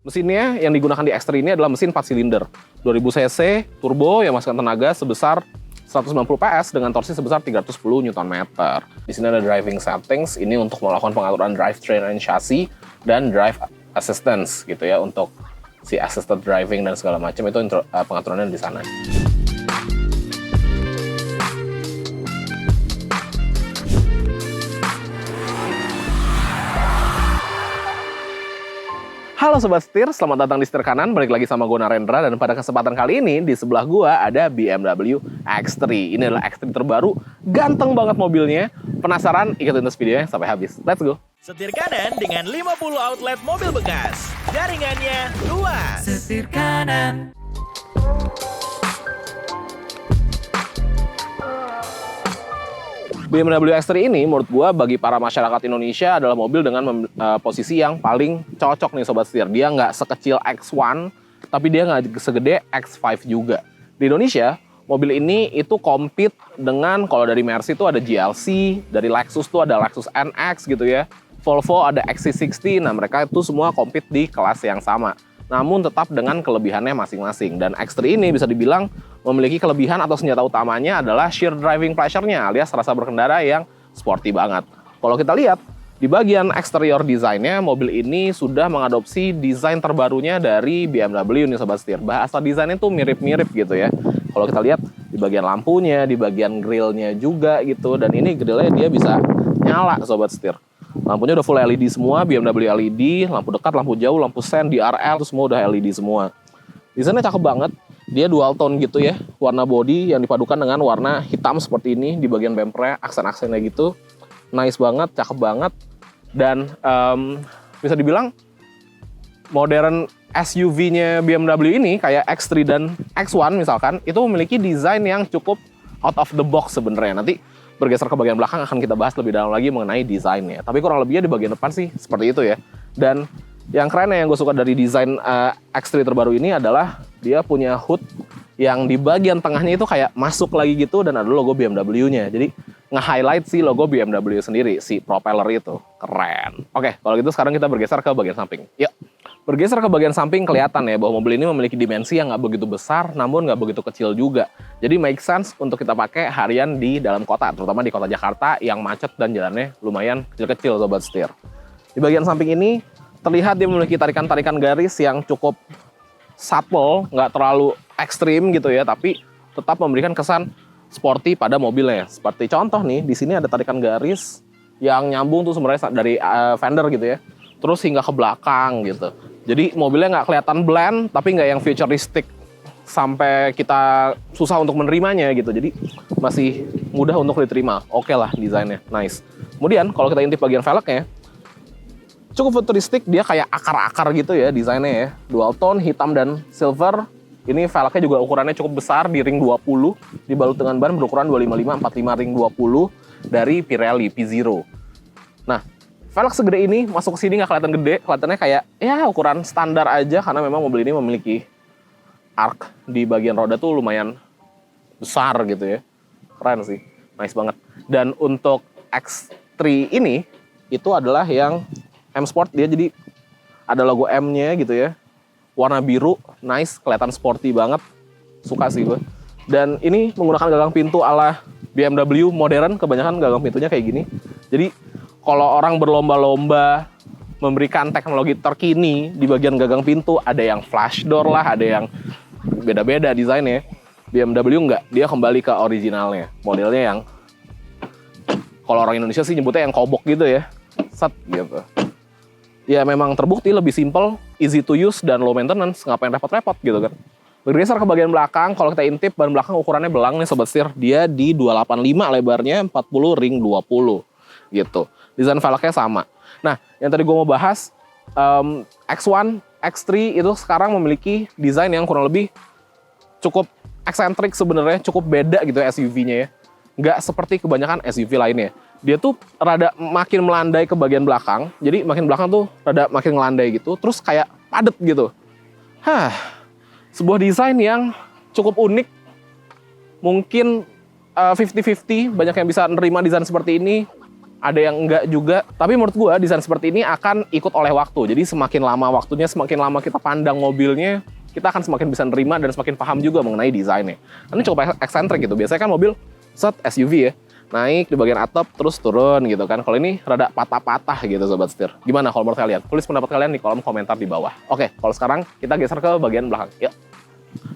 Mesinnya yang digunakan di X3 ini adalah mesin 4 silinder, 2000 cc, turbo yang menghasilkan tenaga sebesar 190 PS dengan torsi sebesar 310 Nm. Di sini ada driving settings, ini untuk melakukan pengaturan drivetrain and chassis dan drive assistance gitu ya, untuk si assisted driving dan segala macam itu pengaturannya di sana. Halo Sobat Setir, selamat datang di Setir Kanan, balik lagi sama gue Narendra, dan pada kesempatan kali ini di sebelah gue ada BMW X3. Ini adalah X3 terbaru, ganteng banget mobilnya. Penasaran? Ikutin terus videonya sampai habis. Let's go! Setir Kanan dengan 50 outlet mobil bekas. Jaringannya luas. Setir Kanan. BMW X3 ini menurut gua bagi para masyarakat Indonesia adalah mobil dengan posisi yang paling cocok nih Sobat Setir. Dia nggak sekecil X1, tapi dia nggak segede X5 juga. Di Indonesia, mobil ini itu compete dengan, kalau dari Mercy itu ada GLC, dari Lexus tuh ada Lexus NX gitu ya. Volvo ada XC60, nah mereka itu semua compete di kelas yang sama. Namun tetap dengan kelebihannya masing-masing. Dan X3 ini bisa dibilang memiliki kelebihan atau senjata utamanya adalah sheer driving pleasure-nya, alias rasa berkendara yang sporty banget. Kalau kita lihat, di bagian eksterior desainnya, mobil ini sudah mengadopsi desain terbarunya dari BMW nih Sobat Setir. Bahasa desainnya tuh mirip-mirip gitu ya. Kalau kita lihat di bagian lampunya, di bagian grillnya juga gitu. Dan ini grillnya dia bisa nyala Sobat Setir. Lampunya udah full LED semua, BMW LED, lampu dekat, lampu jauh, lampu sen, DRL, itu semua udah LED semua. Desainnya cakep banget, dia dual tone gitu ya, warna body yang dipadukan dengan warna hitam seperti ini di bagian bumpernya, aksen-aksennya gitu. Nice banget, cakep banget, dan bisa dibilang modern SUV-nya BMW ini kayak X3 dan X1 misalkan, itu memiliki desain yang cukup out of the box sebenarnya. Nanti bergeser ke bagian belakang akan kita bahas lebih dalam lagi mengenai desainnya. Tapi kurang lebihnya di bagian depan sih seperti itu ya. Dan yang keren yang gue suka dari desain X3 terbaru ini adalah dia punya hood yang di bagian tengahnya itu kayak masuk lagi gitu dan ada logo BMW-nya. Jadi nge-highlight si logo BMW sendiri, si propeller itu. Keren. Oke, kalau gitu sekarang kita bergeser ke bagian samping. Yuk. Bergeser ke bagian samping kelihatan ya bahwa mobil ini memiliki dimensi yang nggak begitu besar namun nggak begitu kecil juga. Jadi make sense untuk kita pakai harian di dalam kota, terutama di kota Jakarta yang macet dan jalannya lumayan kecil-kecil Sobat Setir. Di bagian samping ini terlihat dia memiliki tarikan-tarikan garis yang cukup supple, nggak terlalu ekstrim gitu ya, tapi tetap memberikan kesan sporty pada mobilnya. Seperti contoh nih, di sini ada tarikan garis yang nyambung tuh sebenarnya dari fender gitu ya, terus hingga ke belakang gitu. Jadi mobilnya nggak kelihatan bland, tapi nggak yang futuristik sampai kita susah untuk menerimanya gitu. Jadi masih mudah untuk diterima. Oke lah desainnya, nice. Kemudian kalau kita intip bagian velgnya, cukup futuristik, dia kayak akar-akar gitu ya desainnya ya. Dual tone, hitam dan silver. Ini velgnya juga ukurannya cukup besar di ring 20, dibalut dengan ban berukuran 255/45 ring 20 dari Pirelli P0. Nah, velg segede ini masuk ke sini nggak kelihatan gede, kelihatannya kayak ya ukuran standar aja karena memang mobil ini memiliki arc di bagian roda tuh lumayan besar gitu ya. Keren sih, nice banget. Dan untuk X3 ini itu adalah yang M Sport, dia jadi ada logo M-nya gitu ya. Warna biru, nice, kelihatan sporty banget. Suka sih gue. Dan ini menggunakan gagang pintu ala BMW modern, kebanyakan gagang pintunya kayak gini. Jadi kalau orang berlomba-lomba memberikan teknologi terkini di bagian gagang pintu, ada yang flash door lah, ada yang beda-beda desainnya. BMW enggak, dia kembali ke originalnya. Modelnya yang, kalau orang Indonesia sih nyebutnya yang kobok gitu ya. Set gitu. Ya memang terbukti lebih simple, easy to use, dan low maintenance, ngapain repot-repot gitu kan. Bergeser ke bagian belakang, kalau kita intip, ban belakang ukurannya belang nih Sobat Setir. Dia di 285 lebarnya, 40 ring 20 gitu. Desain velgnya sama. Nah, yang tadi gue mau bahas, X1, X3 itu sekarang memiliki desain yang kurang lebih cukup eksentrik sebenarnya, cukup beda gitu SUV-nya ya. Nggak seperti kebanyakan SUV lainnya. Dia tuh rada makin melandai ke bagian belakang, jadi makin belakang tuh rada makin melandai gitu, terus kayak padet gitu. Sebuah desain yang cukup unik, mungkin 50-50, banyak yang bisa nerima desain seperti ini, ada yang enggak juga. Tapi menurut gue desain seperti ini akan ikut oleh waktu. Jadi semakin lama waktunya, semakin lama kita pandang mobilnya, kita akan semakin bisa nerima dan semakin paham juga mengenai desainnya. Ini cukup eksentrik gitu. Biasanya kan mobil set SUV ya, naik di bagian atap terus turun gitu kan. Kalau ini rada patah-patah gitu sobat setir. Gimana kalau menurut kalian? Tulis pendapat kalian di kolom komentar di bawah. Oke, kalau sekarang kita geser ke bagian belakang. Yuk.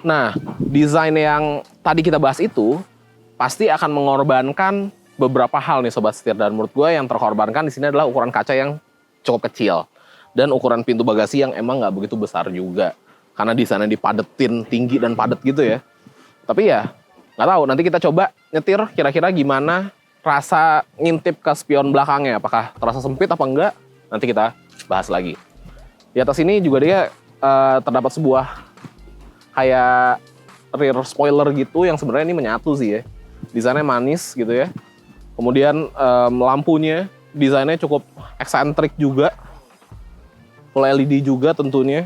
Nah, desain yang tadi kita bahas itu pasti akan mengorbankan beberapa hal nih sobat setir, dan menurut gue yang terkorbankan di sini adalah ukuran kaca yang cukup kecil dan ukuran pintu bagasi yang emang nggak begitu besar juga karena desainnya dipadetin tinggi dan padet gitu ya. Tapi ya nggak tahu, nanti kita coba nyetir kira-kira gimana rasa ngintip ke spion belakangnya, apakah terasa sempit apa enggak, nanti kita bahas lagi. Di atas ini juga dia terdapat sebuah kayak rear spoiler gitu yang sebenarnya ini menyatu sih ya. Desainnya manis gitu ya. Kemudian lampunya desainnya cukup eksentrik juga. Full LED juga tentunya.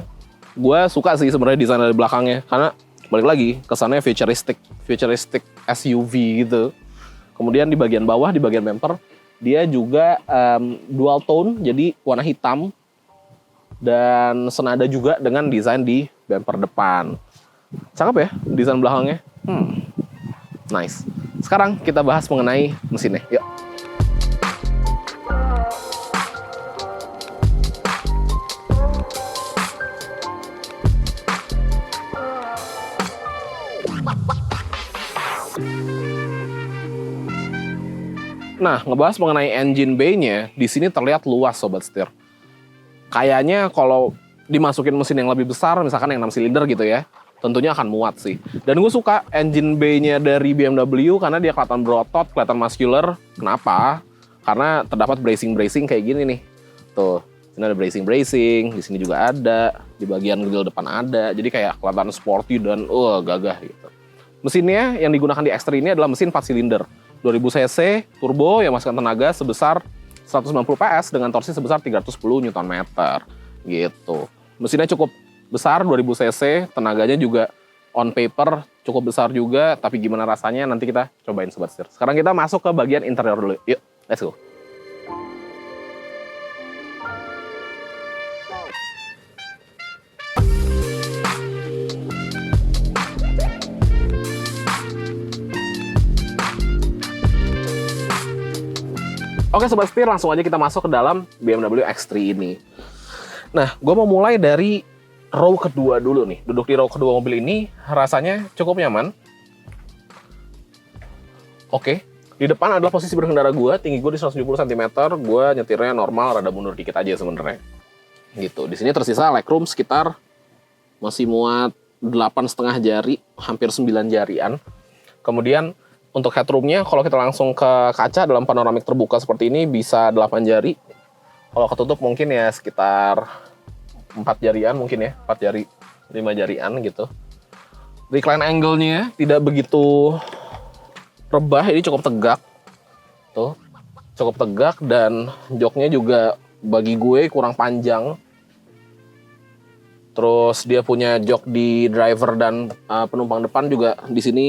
Gue suka sih sebenarnya desain dari belakangnya karena balik lagi kesannya futuristic SUV gitu. Kemudian di bagian bawah, di bagian bumper, dia juga dual tone, jadi warna hitam dan senada juga dengan desain di bumper depan. Cakep ya desain belakangnya. Nice. Sekarang kita bahas mengenai mesinnya. Yuk. Nah, ngebahas mengenai engine bay-nya, di sini terlihat luas sobat setir. Kayaknya kalau dimasukin mesin yang lebih besar, misalkan yang 6 silinder gitu ya, tentunya akan muat sih. Dan gue suka engine bay-nya dari BMW karena dia kelihatan berotot, kelihatan muscular. Kenapa? Karena terdapat bracing kayak gini nih. Tuh, sini ada bracing, di sini juga ada, di bagian grill depan ada. Jadi kayak kelihatan sporty dan gagah gitu. Mesinnya yang digunakan di X3 ini adalah mesin 4 silinder. 2000 cc turbo yang menghasilkan tenaga sebesar 190 PS dengan torsi sebesar 310 Nm gitu. Mesinnya cukup besar, 2000 cc, tenaganya juga on paper cukup besar juga, tapi gimana rasanya nanti kita cobain sobat setir. Sekarang kita masuk ke bagian interior dulu. Yuk, let's go. Oke sobat setir, langsung aja kita masuk ke dalam BMW X3 ini. Nah, gue mau mulai dari row kedua dulu nih. Duduk di row kedua mobil ini rasanya cukup nyaman. Oke, di depan adalah posisi berkendara gue. Tinggi gue di 170 cm. Gue nyetirnya normal, rada mundur dikit aja sebenarnya. Gitu. Di sini tersisa legroom sekitar masih muat 8,5 jari, hampir 9 jarian. Kemudian untuk headroomnya, kalau kita langsung ke kaca dalam panoramik terbuka seperti ini bisa 8 jari. Kalau ketutup mungkin ya sekitar 4 jarian mungkin ya, 4 jari, 5 jarian gitu. Recline angle-nya tidak begitu rebah, ini cukup tegak. Tuh, cukup tegak dan joknya juga bagi gue kurang panjang. Terus dia punya jok di driver dan penumpang depan juga di sini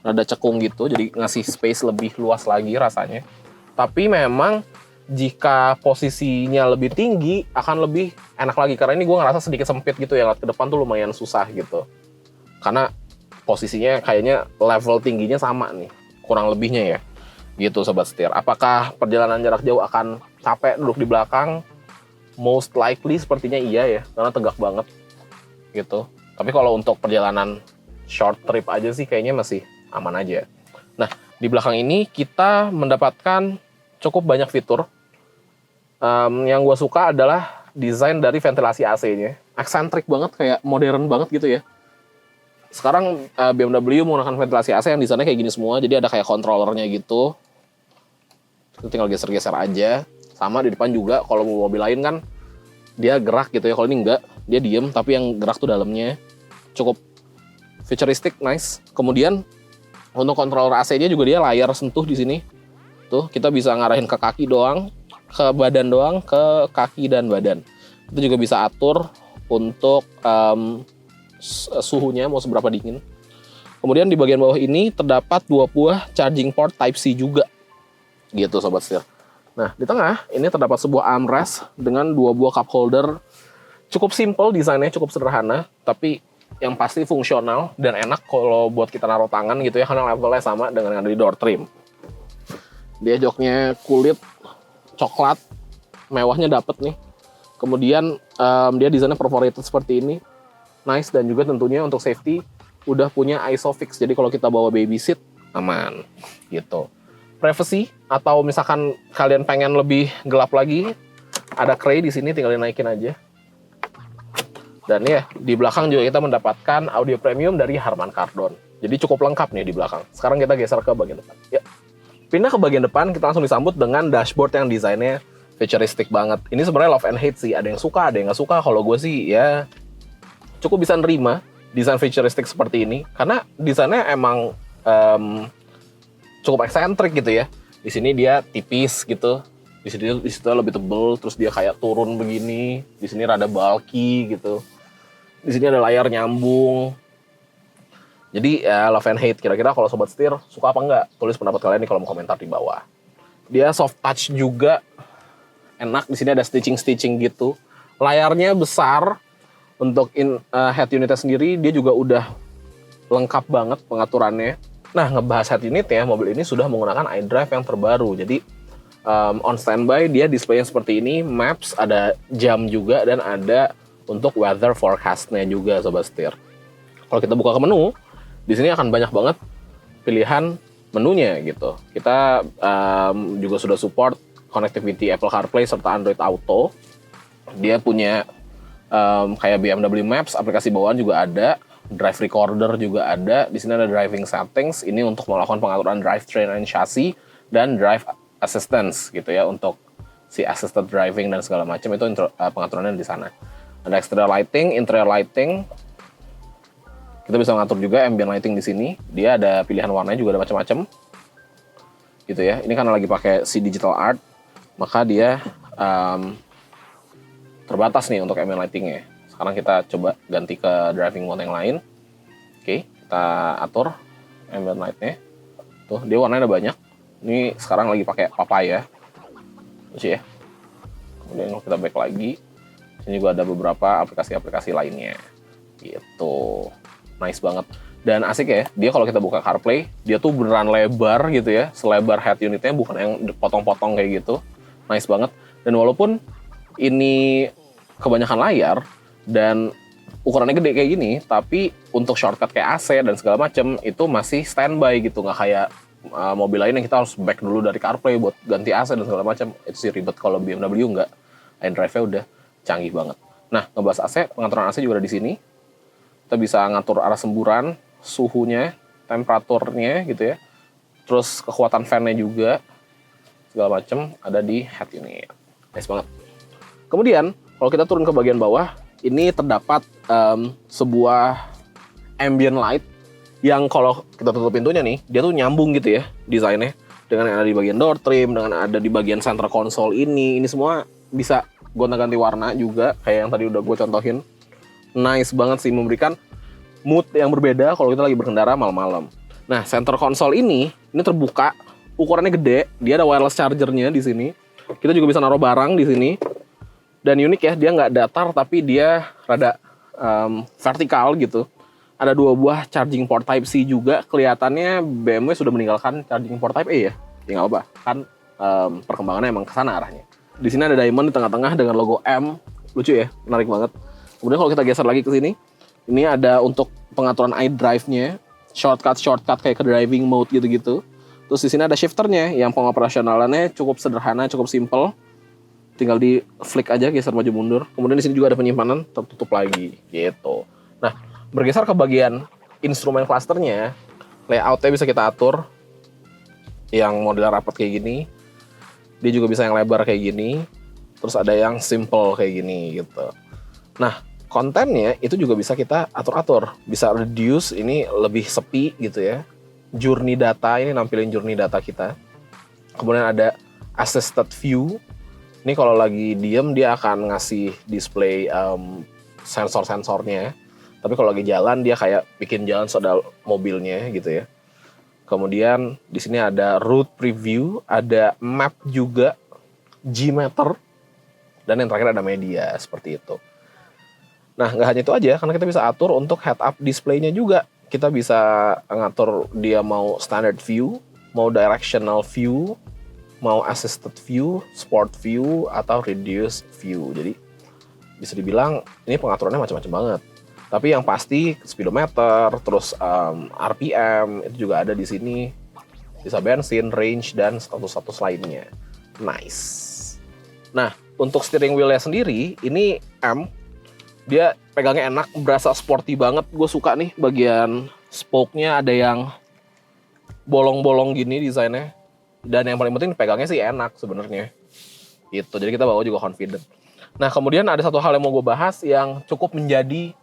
rada cekung gitu, jadi ngasih space lebih luas lagi rasanya. Tapi memang jika posisinya lebih tinggi akan lebih enak lagi, karena ini gue ngerasa sedikit sempit gitu ya, ke depan tuh lumayan susah gitu. Karena posisinya kayaknya level tingginya sama nih, kurang lebihnya ya. Gitu sobat setir. Apakah perjalanan jarak jauh akan capek duduk di belakang? Most likely sepertinya iya ya, karena tegak banget gitu. Tapi kalau untuk perjalanan short trip aja sih kayaknya masih aman aja. Nah, di belakang ini kita mendapatkan cukup banyak fitur. Yang gue suka adalah desain dari ventilasi AC-nya. Eksentrik banget, kayak modern banget gitu ya. Sekarang BMW menggunakan ventilasi AC yang desainnya kayak gini semua. Jadi ada kayak controllernya gitu. Itu tinggal geser-geser aja. Sama di depan juga, kalau mobil lain kan dia gerak gitu ya. Kalau ini enggak, dia diem, tapi yang gerak tuh dalamnya. Cukup futuristic, nice. Kemudian untuk controller AC-nya juga dia layar sentuh di sini. Tuh, kita bisa ngarahin ke kaki doang, ke badan doang, ke kaki dan badan. Itu juga bisa atur untuk suhunya mau seberapa dingin. Kemudian di bagian bawah ini terdapat 2 buah charging port Type-C juga. Gitu sobat setir. Nah, di tengah ini terdapat sebuah armrest dengan 2 buah cup holder. Cukup simple desainnya, cukup sederhana, tapi yang pasti fungsional dan enak kalau buat kita naruh tangan gitu ya, karena levelnya sama dengan yang ada di door trim. Dia joknya kulit coklat, mewahnya dapet nih. Kemudian dia desainnya perforated seperti ini, nice, dan juga tentunya untuk safety udah punya ISOFIX, jadi kalau kita bawa baby seat aman gitu. Privacy atau misalkan kalian pengen lebih gelap lagi, ada tray di sini, tinggal dinaikin aja. Dan ya, di belakang juga kita mendapatkan audio premium dari Harman Kardon. Jadi cukup lengkap nih di belakang. Sekarang kita geser ke bagian depan. Ya. Pindah ke bagian depan, kita langsung disambut dengan dashboard yang desainnya futuristik banget. Ini sebenarnya love and hate sih. Ada yang suka, ada yang nggak suka. Kalau gue sih ya cukup bisa nerima desain futuristik seperti ini. Karena desainnya emang cukup eksentrik gitu ya. Di sini dia tipis gitu. Di situ lebih tebel, terus dia kayak turun begini. Di sini rada bulky gitu. Di sini ada layar nyambung. Jadi ya love and hate. Kira-kira kalau sobat setir suka apa enggak? Tulis pendapat kalian di kolom komentar di bawah. Dia soft touch juga. Enak, di sini ada stitching gitu. Layarnya besar. Untuk head unitnya sendiri dia juga udah lengkap banget pengaturannya. Nah, ngebahas head unit ya, mobil ini sudah menggunakan iDrive yang terbaru. Jadi on standby dia displaynya seperti ini, maps, ada jam juga, dan ada untuk weather forecast-nya juga sobat setir. Kalau kita buka ke menu, di sini akan banyak banget pilihan menunya gitu. Kita juga sudah support connectivity Apple CarPlay serta Android Auto. Dia punya kayak BMW Maps, aplikasi bawaan juga ada. Drive recorder juga ada. Di sini ada driving settings. Ini untuk melakukan pengaturan drivetrain and chassis dan drive assistance gitu ya, untuk si assisted driving dan segala macam itu pengaturannya di sana. Ada exterior lighting, interior lighting. Kita bisa ngatur juga ambient lighting di sini. Dia ada pilihan warnanya juga ada macam-macam. Gitu ya. Ini karena lagi pakai si digital art, maka dia terbatas nih untuk ambient lightingnya. Sekarang kita coba ganti ke driving mode yang lain. Oke, kita atur ambient light-nya. Tuh, dia warnanya ada banyak. Ini sekarang lagi pakai papaya. Lucu ya. Kemudian kita back lagi. Sini juga ada beberapa aplikasi-aplikasi lainnya. Gitu. Nice banget. Dan asik ya, dia kalau kita buka CarPlay, dia tuh beneran lebar gitu ya. Selebar head unitnya, bukan yang potong-potong kayak gitu. Nice banget. Dan walaupun ini kebanyakan layar, dan ukurannya gede kayak gini, tapi untuk shortcut kayak AC dan segala macam itu masih standby gitu, nggak kayak mobil lain yang kita harus back dulu dari CarPlay buat ganti AC dan segala macam. Itu sih ribet. Kalau BMW nggak, iDrive-nya udah canggih banget. Nah, ngebahas AC, pengaturan AC juga ada di sini. Kita bisa ngatur arah semburan, suhunya, temperaturnya gitu ya. Terus kekuatan fan-nya juga, segala macam ada di head unit. Nice banget. Kemudian kalau kita turun ke bagian bawah, ini terdapat sebuah ambient light yang kalau kita tutup pintunya nih, dia tuh nyambung gitu ya desainnya dengan yang ada di bagian door trim, dengan ada di bagian center console ini semua bisa gonta-ganti warna juga kayak yang tadi udah gue contohin. Nice banget sih, memberikan mood yang berbeda kalau kita lagi berkendara malam-malam. Nah, center console ini terbuka, ukurannya gede, dia ada wireless chargernya di sini. Kita juga bisa naruh barang di sini. Dan unik ya, dia nggak datar tapi dia rada vertikal gitu. Ada 2 buah charging port Type-C juga. Kelihatannya BMW sudah meninggalkan charging port Type-A ya. Ya nggak apa, kan perkembangannya emang kesana arahnya. Di sini ada diamond di tengah-tengah dengan logo M. Lucu ya, menarik banget. Kemudian kalau kita geser lagi ke sini, ini ada untuk pengaturan iDrive-nya, shortcut kayak ke driving mode gitu-gitu. Terus di sini ada shifternya yang pengoperasionalannya cukup sederhana, cukup simple. Tinggal di flick aja, geser maju mundur. Kemudian di sini juga ada penyimpanan, tertutup lagi gitu. Nah, bergeser ke bagian instrumen clusternya, layoutnya bisa kita atur. Yang model rapat kayak gini, dia juga bisa yang lebar kayak gini. Terus ada yang simple kayak gini gitu. Nah, kontennya itu juga bisa kita atur-atur. Bisa reduce, ini lebih sepi gitu ya. Journey data, ini nampilin journey data kita. Kemudian ada assisted view. Ini kalau lagi diem dia akan ngasih display sensor-sensornya. Tapi kalau lagi jalan dia kayak bikin jalan soal mobilnya gitu ya. Kemudian di sini ada route preview, ada map juga. G-meter, dan yang terakhir ada media, seperti itu. Nah, nggak hanya itu aja, karena kita bisa atur untuk head-up display-nya juga. Kita bisa ngatur dia mau standard view, mau directional view, mau assisted view, sport view, atau reduced view. Jadi, bisa dibilang ini pengaturannya macam-macam banget. Tapi yang pasti speedometer, terus RPM, itu juga ada di sini. Bisa bensin, range, dan status-status lainnya. Nice. Nah, untuk steering wheel-nya sendiri, ini dia pegangnya enak, berasa sporty banget. Gue suka nih bagian spoke-nya ada yang bolong-bolong gini desainnya. Dan yang paling penting pegangnya sih enak sebenarnya. Gitu, jadi kita bawa juga confident. Nah, kemudian ada satu hal yang mau gue bahas yang cukup menjadi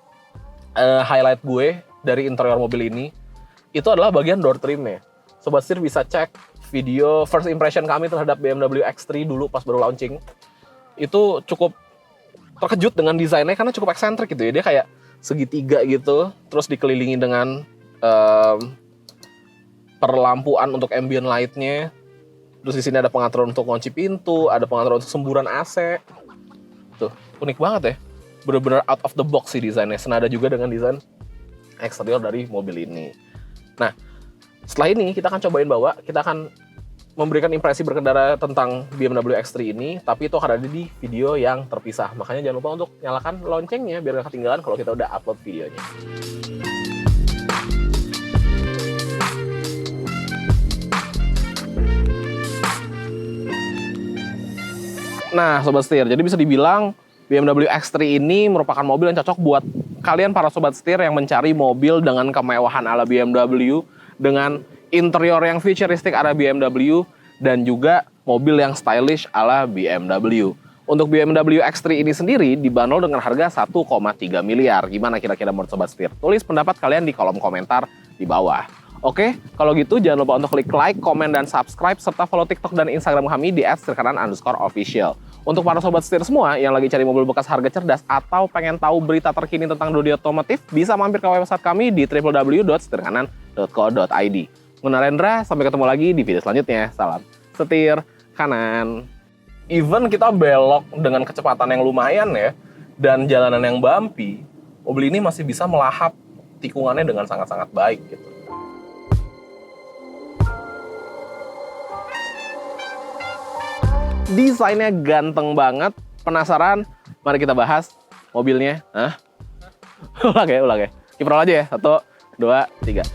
highlight gue dari interior mobil ini. Itu adalah bagian door trim-nya. Sobat Setir bisa cek video first impression kami terhadap BMW X3 dulu pas baru launching. Itu cukup terkejut dengan desainnya karena cukup eksentrik gitu ya. Dia kayak segitiga gitu, terus dikelilingi dengan perlampuan untuk ambient light-nya. Terus di sini ada pengaturan untuk kunci pintu, ada pengaturan untuk semburan AC. Tuh, unik banget ya. Bener-bener out of the box sih desainnya. Senada juga dengan desain eksterior dari mobil ini. Nah, setelah ini kita akan cobain bawa, kita akan memberikan impresi berkendara tentang BMW X3 ini, tapi itu akan ada di video yang terpisah. Makanya jangan lupa untuk nyalakan loncengnya biar gak ketinggalan kalau kita udah upload videonya. Nah, Sobat Setir, jadi bisa dibilang BMW X3 ini merupakan mobil yang cocok buat kalian para Sobat Setir yang mencari mobil dengan kemewahan ala BMW, dengan interior yang futuristik ala BMW, dan juga mobil yang stylish ala BMW. Untuk BMW X3 ini sendiri dibanderol dengan harga 1,3 miliar. Gimana kira-kira menurut Sobat Setir? Tulis pendapat kalian di kolom komentar di bawah. Oke, kalau gitu jangan lupa untuk klik like, komen, dan subscribe, serta follow TikTok dan Instagram kami di @setirkanan_official. Untuk para Sobat Setir semua yang lagi cari mobil bekas harga cerdas atau pengen tahu berita terkini tentang dunia otomotif, bisa mampir ke website kami di www.setirkanan.co.id. Narendra, sampai ketemu lagi di video selanjutnya. Salam setir kanan. Even kita belok dengan kecepatan yang lumayan ya, dan jalanan yang bumpy, mobil ini masih bisa melahap tikungannya dengan sangat-sangat baik gitu. Desainnya ganteng banget. Penasaran? Mari kita bahas mobilnya. Ulang ya. Kiprol aja ya. 1, 2, 3.